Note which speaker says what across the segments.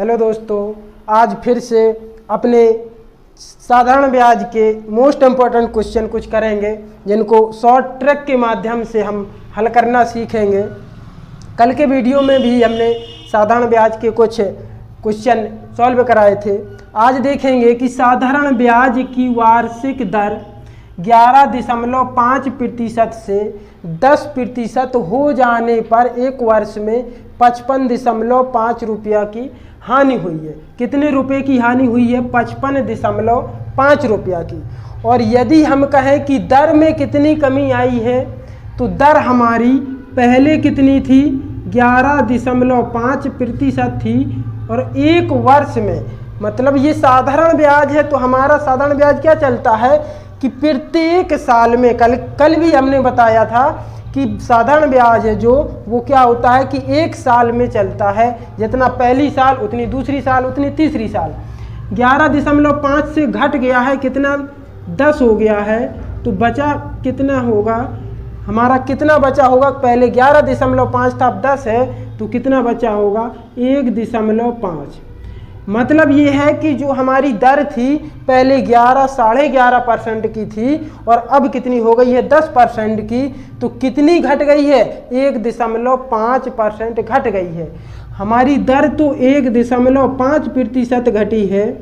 Speaker 1: Hello दोस्तों, आज फिर से अपने साधारण ब्याज के मोस्ट इम्पोर्टेंट क्वेश्चन कुछ करेंगे जिनको शॉर्ट ट्रिक के माध्यम से हम हल करना सीखेंगे। कल के वीडियो में भी हमने साधारण ब्याज के कुछ क्वेश्चन सॉल्व कराए थे। आज देखेंगे कि साधारण ब्याज की वार्षिक दर 11.5% से 10% हो जाने पर एक वर्ष में 55.5 रुपया की हानि हुई है। कितने रुपए की हानि हुई है? 55.5 रुपया की। और यदि हम कहें कि दर में कितनी कमी आई है तो दर हमारी पहले कितनी थी? 11.5% थी और एक वर्ष में, मतलब ये साधारण ब्याज है तो हमारा साधारण ब्याज क्या चलता है कि प्रत्येक साल में, कल भी हमने बताया था कि साधारण ब्याज है जो वो क्या होता है कि एक साल में चलता है। जितना पहली साल उतनी दूसरी साल उतनी तीसरी साल। 11.5 से घट गया है, कितना? 10 हो गया है। तो बचा कितना होगा हमारा? कितना बचा होगा? पहले 11.5 था, अब 10 है तो कितना बचा होगा? 1.5। मतलब ये है कि जो हमारी दर थी पहले 11.5% की थी और अब कितनी हो गई है? 10% की। तो कितनी घट गई है? 1.5% घट गई है। हमारी दर तो 1.5% घटी है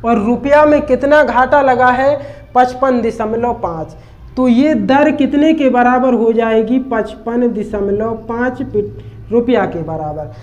Speaker 1: और रुपया में कितना घाटा लगा है? 55.5। तो ये दर कितने के बराबर हो जाएगी? 55.5 रुपया के बराबर।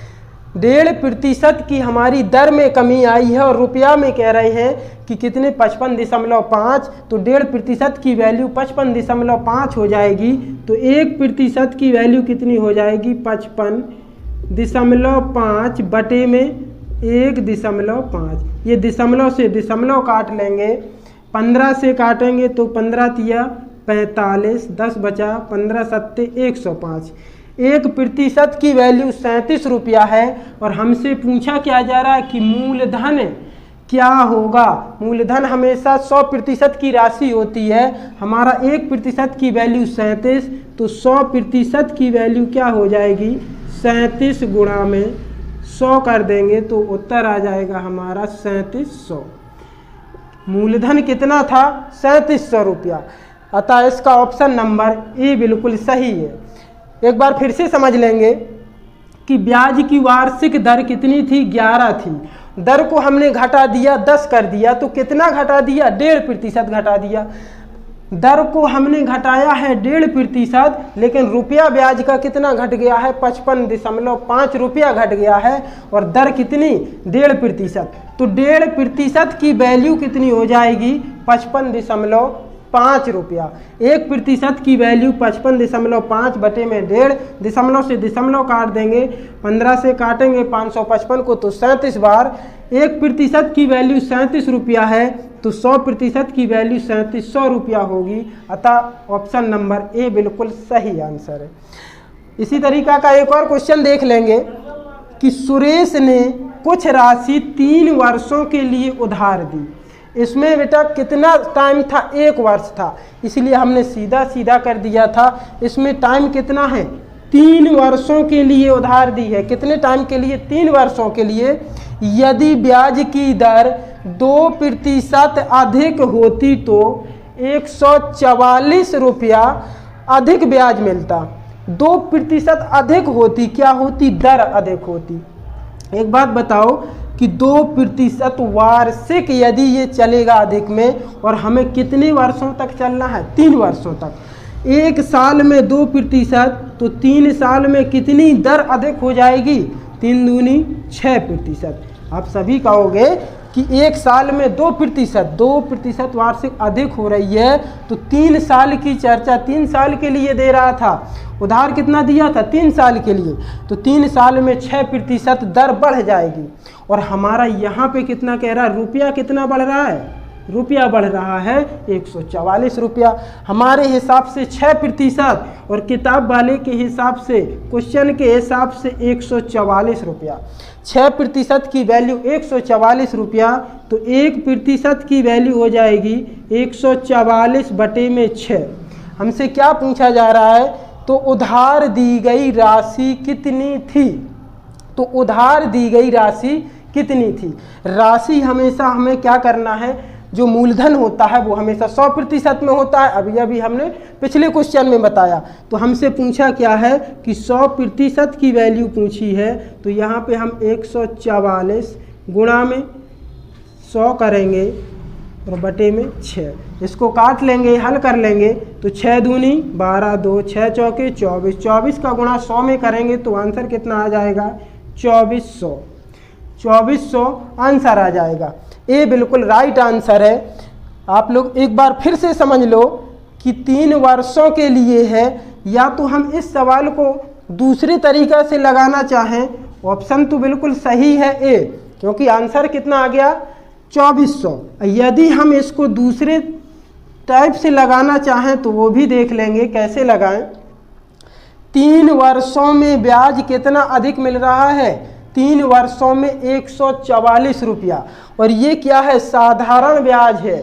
Speaker 1: 1.5% की हमारी दर में कमी आई है और रुपया में कह रहे हैं कि कितने? 55.5। तो 1.5% की वैल्यू 55.5 हो जाएगी। तो 1% की वैल्यू कितनी हो जाएगी? 55.5 बटे में 1.5। ये दशमलव से दशमलव काट लेंगे, 15 से काटेंगे तो 15 तिया 45, 10 बचा, 15 सत्ते 105। 1% की वैल्यू 37 रुपया है और हमसे पूछा क्या जा रहा है कि मूलधन क्या होगा। मूलधन हमेशा 100% की राशि होती है। हमारा 1% की वैल्यू 37, तो 100% की वैल्यू क्या हो जाएगी? 37 गुणा में 100 कर देंगे तो उत्तर आ जाएगा हमारा 3700। मूलधन कितना था? 3700 रुपया। अतः इसका ऑप्शन नंबर ए बिल्कुल सही है। एक बार फिर से समझ लेंगे कि ब्याज की वार्षिक दर कितनी थी? 11 थी। दर को हमने घटा दिया, 10 कर दिया। तो कितना घटा दिया? 1.5% घटा दिया। दर को हमने घटाया है 1.5%, लेकिन रुपया ब्याज का कितना घट गया है? 55.5 रुपया घट गया है और दर कितनी? 1.5%। तो 1.5% की वैल्यू कितनी हो जाएगी? 55.5 रुपया। 1% की वैल्यू 55.5 बटे में 1.5, दशमलव से दशमलव काट देंगे, 15 से काटेंगे 555 को तो 37 बार। 1% की वैल्यू 37 रुपया है तो 100% की वैल्यू 3700 रुपया होगी। अतः ऑप्शन नंबर ए बिल्कुल सही आंसर है। इसी तरीका का एक और क्वेश्चन देख लेंगे कि सुरेश ने कुछ राशि 3 वर्षों के लिए उधार दी। इसमें बेटा कितना टाइम था? 1 वर्ष था, इसलिए हमने सीधा सीधा कर दिया था। इसमें टाइम कितना है? 3 वर्षों के लिए उधार दी है। कितने टाइम के लिए? 3 वर्षों के लिए। यदि ब्याज की दर 2% अधिक होती तो 144 रुपया अधिक ब्याज मिलता। 2% अधिक होती, क्या होती? दर अधिक होती। एक बात बताओ कि 2% वार्षिक यदि ये चलेगा अधिक में, और हमें कितने वर्षों तक चलना है? 3 वर्षों तक। एक साल में 2% तो 3 साल में कितनी दर अधिक हो जाएगी? 3 दूनी 6%। आप सभी कहोगे कि एक साल में 2% वार्षिक अधिक हो रही है तो 3 साल की चर्चा 3 साल के लिए दे रहा था। उधार कितना दिया था? 3 साल के लिए। तो 3 साल में 6% दर बढ़ जाएगी। और हमारा यहाँ पे कितना कह रहा है? रुपया कितना बढ़ रहा है? रुपया बढ़ रहा है 144 रुपया। हमारे हिसाब से 6% और किताब वाले के हिसाब से, क्वेश्चन के हिसाब से 144 रुपया। 6% की वैल्यू 144 रुपया, तो 1% की वैल्यू हो जाएगी 144 बटे में 6। हमसे क्या पूछा जा रहा है? तो उधार दी गई राशि कितनी थी? तो उधार दी गई राशि कितनी थी। राशि हमेशा हमें क्या करना है, जो मूलधन होता है वो हमेशा 100% में होता है। अभी हमने पिछले क्वेश्चन में बताया। तो हमसे पूछा क्या है कि 100% की वैल्यू पूछी है। तो यहाँ पे हम 144 गुणा में 100 करेंगे और बटे में 6, इसको काट लेंगे, हल कर लेंगे। तो 6 दूनी 12, 2 6 चौके 24, 24 का गुणा 100 में करेंगे तो आंसर कितना आ जाएगा 2400। 2400 आंसर आ जाएगा। ये बिल्कुल राइट आंसर है। आप लोग एक बार फिर से समझ लो कि 3 वर्षों के लिए है, या तो हम इस सवाल को दूसरे तरीक़ा से लगाना चाहें, ऑप्शन तो बिल्कुल सही है ए, क्योंकि आंसर कितना आ गया 2400। यदि हम इसको दूसरे टाइप से लगाना चाहें तो वो भी देख लेंगे कैसे लगाएं। 3 वर्षों में ब्याज कितना अधिक मिल रहा है, 3 वर्षों में 144 रुपया, और ये क्या है साधारण ब्याज है।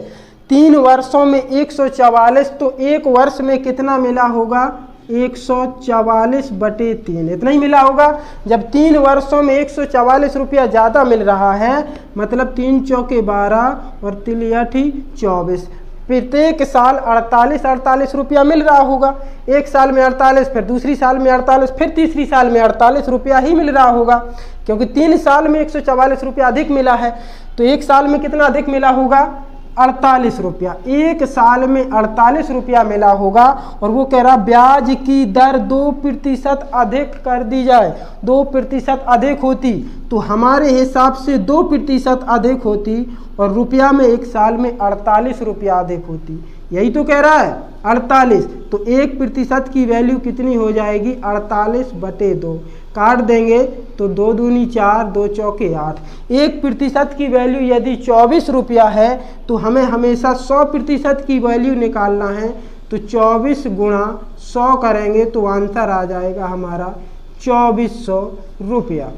Speaker 1: 3 वर्षों में 144, तो एक वर्ष में कितना मिला होगा 144/3, इतना ही मिला होगा। जब 3 वर्षों में 144 रुपया ज़्यादा मिल रहा है, मतलब 3 चौके 12 और 3 8 24, प्रत्येक साल 48 रुपया मिल रहा होगा। एक साल में 48, फिर दूसरी साल में 48, फिर तीसरी साल में 48 रुपया ही मिल रहा होगा, क्योंकि 3 साल में 144 रुपया अधिक मिला है। तो एक साल में कितना अधिक मिला होगा 48 रुपया। एक साल में 48 रुपया मिला होगा, और वो कह रहा ब्याज की दर 2% अधिक कर दी जाए। 2% अधिक होती तो हमारे हिसाब से 2% अधिक होती, और रुपया में एक साल में 48 रुपया अधिक होती। यही तो कह रहा है 48। तो 1% की वैल्यू कितनी हो जाएगी 48/2, काट देंगे तो 2 दूनी 4, 2 चौके 8। 1% की वैल्यू यदि 24 रुपया है, तो हमें हमेशा 100% की वैल्यू निकालना है। तो 24 गुणा 100 करेंगे तो आंसर आ जाएगा हमारा 2400 रुपया।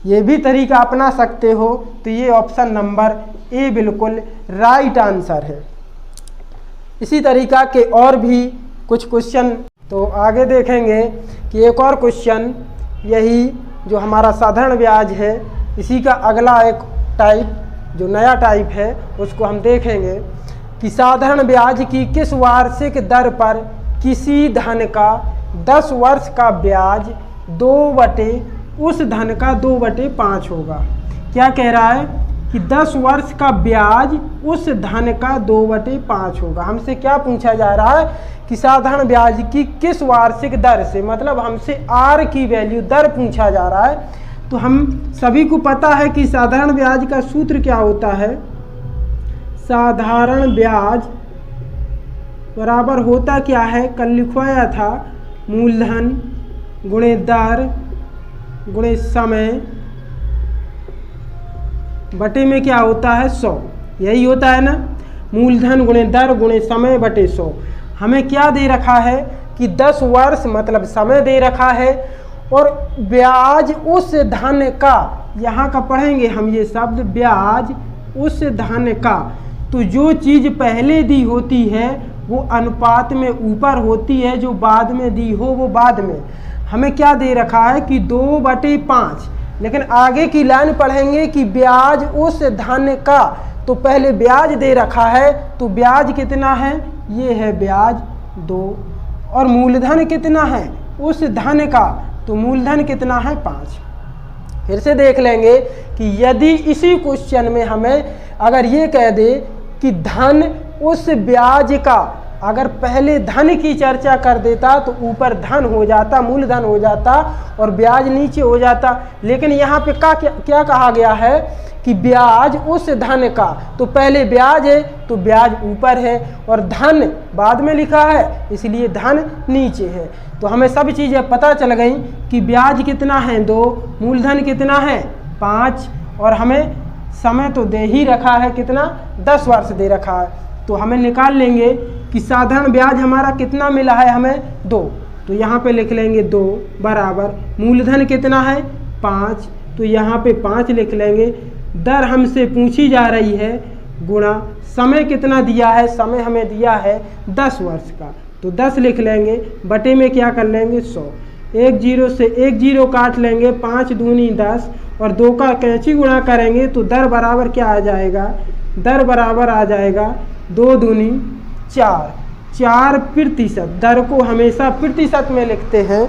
Speaker 1: ये भी तरीका अपना सकते हो। तो ये ऑप्शन नंबर ए बिल्कुल राइट आंसर है। इसी तरीका के और भी कुछ क्वेश्चन तो आगे देखेंगे कि एक और क्वेश्चन, यही जो हमारा साधारण ब्याज है, इसी का अगला एक टाइप जो नया टाइप है उसको हम देखेंगे कि साधारण ब्याज की किस वार्षिक दर पर किसी धन का 10 वर्ष का ब्याज 2 उस धन का 2/5 होगा। क्या कह रहा है कि 10 वर्ष का ब्याज उस धन का 2/5 होगा। हमसे क्या पूछा जा रहा है कि साधारण ब्याज की किस वार्षिक दर से, मतलब हमसे आर की वैल्यू दर पूछा जा रहा है। तो हम सभी को पता है कि साधारण ब्याज का सूत्र क्या होता है। साधारण ब्याज बराबर होता क्या है, कल लिखवाया था, मूलधन गुणे दर गुणे समय बटे में क्या होता है 100। यही होता है ना, मूलधन गुणे दर गुणे समय बटे 100। हमें क्या दे रखा है कि 10 वर्ष मतलब समय दे रखा है, और ब्याज उस धन का, यहाँ का पढ़ेंगे हम ये शब्द, ब्याज उस धन का। तो जो चीज़ पहले दी होती है वो अनुपात में ऊपर होती है, जो बाद में दी हो वो बाद में। हमें क्या दे रखा है कि 2/5, लेकिन आगे की लाइन पढ़ेंगे कि ब्याज उस धन का, तो पहले ब्याज दे रखा है, तो ब्याज कितना है, ये है ब्याज 2, और मूलधन कितना है उस धन का, तो मूलधन कितना है 5। फिर से देख लेंगे कि यदि इसी क्वेश्चन में हमें अगर ये कह दे कि धन उस ब्याज का, अगर पहले धन की चर्चा कर देता तो ऊपर धन हो जाता, मूलधन हो जाता, और ब्याज नीचे हो जाता। लेकिन यहाँ पे क्या कहा गया है कि ब्याज उस धन का, तो पहले ब्याज है तो ब्याज ऊपर है, और धन बाद में लिखा है इसलिए धन नीचे है। तो हमें सब चीज़ें पता चल गई कि ब्याज कितना है 2, मूलधन कितना है 5, और हमें समय तो दे ही रखा है, कितना 10 वर्ष दे रखा है। तो हमें निकाल लेंगे कि साधारण ब्याज हमारा कितना मिला है हमें 2। तो यहाँ पे लिख लेंगे 2 बराबर मूलधन कितना है 5, तो यहाँ पे 5 लिख लेंगे। दर हमसे पूछी जा रही है गुणा समय कितना दिया है, समय हमें दिया है 10 वर्ष का, तो 10 लिख लेंगे, बटे में क्या कर लेंगे 100। एक जीरो से एक जीरो काट लेंगे, 5 दूनी 10 और 2 का कैंची गुणा करेंगे तो दर बराबर क्या आ जाएगा, दर बराबर आ जाएगा 2 दूनी 4, 4%। दर को हमेशा प्रतिशत में लिखते हैं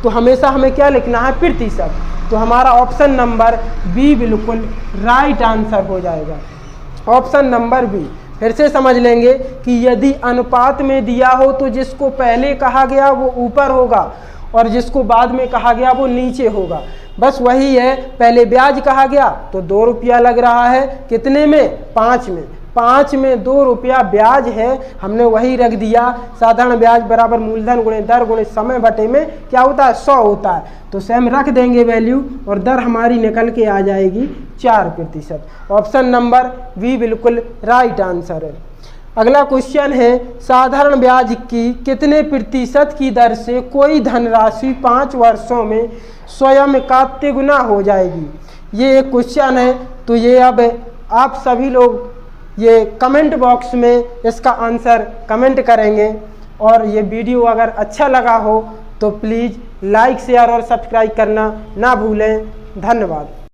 Speaker 1: तो हमेशा हमें क्या लिखना है, प्रतिशत। तो हमारा ऑप्शन नंबर बी बिल्कुल राइट आंसर हो जाएगा, ऑप्शन नंबर बी। फिर से समझ लेंगे कि यदि अनुपात में दिया हो तो जिसको पहले कहा गया वो ऊपर होगा और जिसको बाद में कहा गया वो नीचे होगा। बस वही है, पहले ब्याज कहा गया तो 2 रुपया लग रहा है, कितने में, 5 में, 5 में 2 रुपया ब्याज है, हमने वही रख दिया। साधारण ब्याज बराबर मूलधन गुणे दर गुणे समय बटे में क्या होता है, 100 होता है। तो सेम रख देंगे वैल्यू और दर हमारी निकल के आ जाएगी 4%। ऑप्शन नंबर बी बिल्कुल राइट आंसर है। अगला क्वेश्चन है, साधारण ब्याज की कितने प्रतिशत की दर से कोई धनराशि 5 वर्षों में स्वयं का तिगुना हो जाएगी। ये एक क्वेश्चन है, तो ये अब आप सभी लोग ये कमेंट बॉक्स में इसका आंसर कमेंट करेंगे। और ये वीडियो अगर अच्छा लगा हो तो प्लीज़ लाइक शेयर और सब्सक्राइब करना ना भूलें। धन्यवाद।